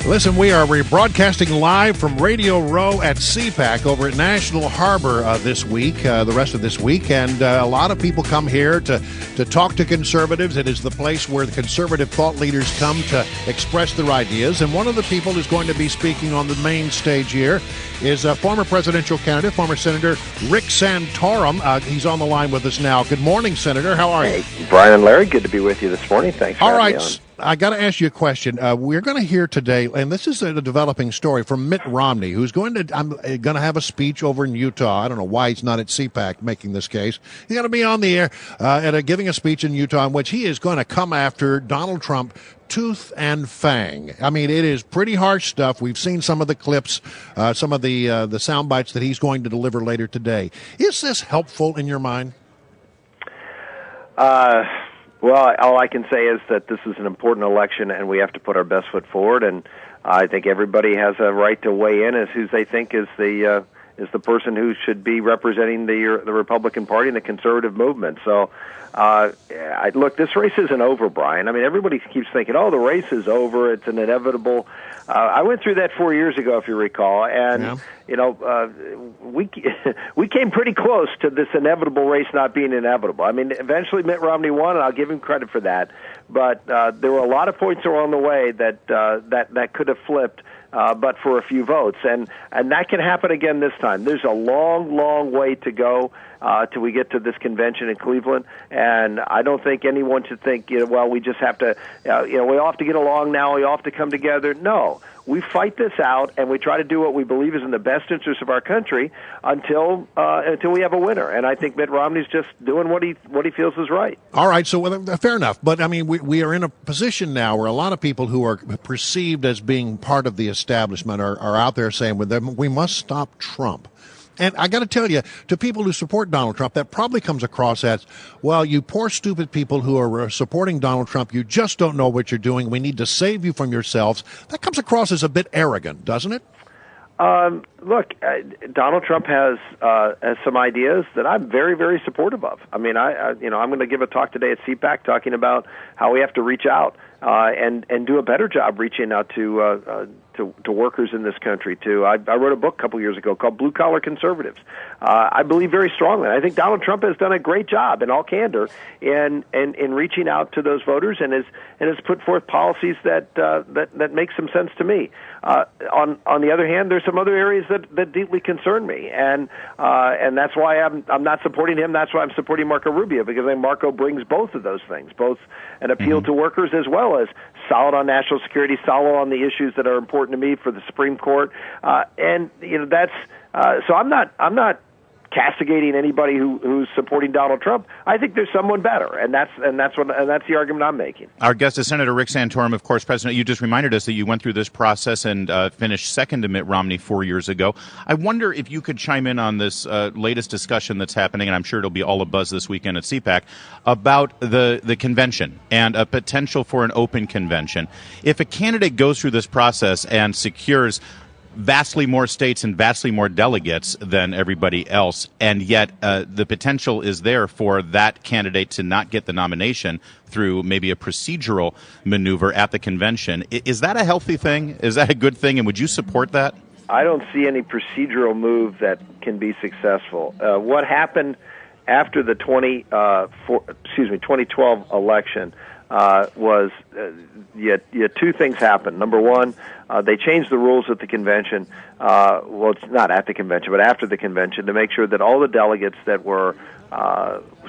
Listen, we are rebroadcasting live from Radio Row at CPAC over at National Harbor this week, the rest of this week, and a lot of people come here to talk to conservatives. It is the place where the conservative thought leaders come to express their ideas, and one of the people who's going to be speaking on the main stage here is former presidential candidate, former Senator Rick Santorum. He's on the line with us now. Good morning, Senator. How are you? Hey, Brian and Larry, good to be with you this morning. Thanks for having me on. I got to ask you a question. We're going to hear today, and this is a developing story from Mitt Romney, who's going to have a speech over in Utah. I don't know why he's not at CPAC making this case. He's going to be on the air giving a speech in Utah in which he is going to come after Donald Trump tooth and fang. I mean, it is pretty harsh stuff. We've seen some of the clips, some of the sound bites that he's going to deliver later today. Is this helpful in your mind? Well, all I can say is that this is an important election, and we have to put our best foot forward. And I think everybody has a right to weigh in as who they think is the person who should be representing the Republican Party and the conservative movement. So, look, this race isn't over, Brian. I mean, everybody keeps thinking, "Oh, the race is over; it's an inevitable." I went through that 4 years ago, if you recall, and we came pretty close to this inevitable race not being inevitable. I mean, eventually Mitt Romney won, and I'll give him credit for that. But there were a lot of points along the way that could have flipped. But for a few votes, and that can happen again this time. There's a long, long way to go till we get to this convention in Cleveland, and I don't think anyone should think, well, we just have to, we all have to get along now, we all have to come together. No, we fight this out, and we try to do what we believe is in the best interest of our country until we have a winner. And I think Mitt Romney's just doing what he feels is right. All right, so fair enough. But I mean, we are in a position now where a lot of people who are perceived as being part of the establishment are out there saying, we must stop Trump. And I got to tell you, to people who support Donald Trump, that probably comes across as, well, you poor, stupid people who are supporting Donald Trump, you just don't know what you're doing. We need to save you from yourselves. That comes across as a bit arrogant, doesn't it? Look, Donald Trump has some ideas that I'm very, very supportive of. I mean, I'm going to give a talk today at CPAC talking about how we have to reach out and do a better job reaching out to workers in this country. I wrote a book a couple years ago called Blue Collar Conservatives. I believe very strongly. I think Donald Trump has done a great job, in all candor, in reaching out to those voters and has put forth policies that make some sense to me. On the other hand, there's some other areas that deeply concern me, and that's why I'm not supporting him. That's why I'm supporting Marco Rubio, because I think Marco brings both of those things, both an appeal to workers as well as solid on national security, solid on the issues that are important to me for the Supreme Court, and that's so I'm not castigating anybody who's supporting Donald Trump. I think there's someone better, and that's the argument I'm making. Our guest is Senator Rick Santorum, of course, President. You just reminded us that you went through this process and finished second to Mitt Romney 4 years ago. I wonder if you could chime in on this latest discussion that's happening, and I'm sure it'll be all abuzz this weekend at CPAC, about the convention and a potential for an open convention. If a candidate goes through this process and secures vastly more states and vastly more delegates than everybody else, and yet the potential is there for that candidate to not get the nomination through maybe a procedural maneuver at the convention. Is that a healthy thing? Is that a good thing? And would you support that? I don't see any procedural move that can be successful. What happened after the 2012 election was two things happened. Number one, they changed the rules at the convention. Well, it's not at the convention, but after the convention, to make sure that all the delegates that were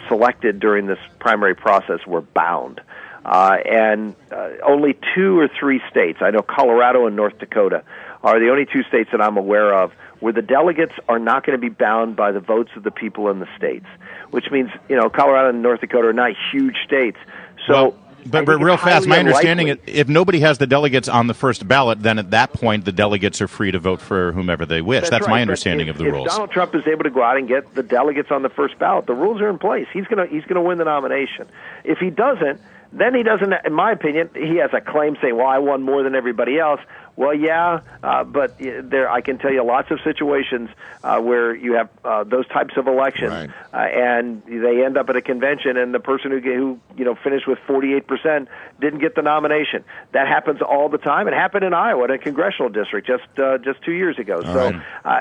selected during this primary process were bound. And only 2 or 3 states, I know Colorado and North Dakota, are the only 2 states that I'm aware of where the delegates are not going to be bound by the votes of the people in the states, which means, Colorado and North Dakota are not huge states. So. But real fast, my understanding is if nobody has the delegates on the first ballot, then at that point the delegates are free to vote for whomever they wish. That's right. My understanding of the rules. If Donald Trump is able to go out and get the delegates on the first ballot, the rules are in place. He's going to win the nomination. If he doesn't, then he doesn't, in my opinion, he has a claim saying, well, I won more than everybody else. Well, yeah, but I can tell you lots of situations where you have those types of elections, right. And they end up at a convention, and the person who finished with 48% didn't get the nomination. That happens all the time. It happened in Iowa, in a congressional district, just 2 years ago.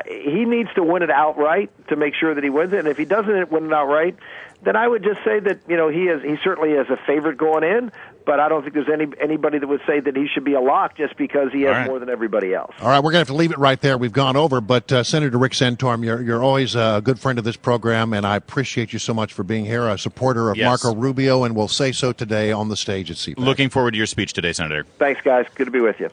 He needs to win it outright to make sure that he wins it. And if he doesn't win it outright, then I would just say that he certainly is a favorite going in, but I don't think there's anybody that would say that he should be a lock just because he has more than everybody else. All right, we're going to have to leave it right there. We've gone over, but Senator Rick Santorum, you're always a good friend of this program, and I appreciate you so much for being here, a supporter of Marco Rubio, and we'll say so today on the stage at CPAC. Looking forward to your speech today, Senator. Thanks, guys. Good to be with you.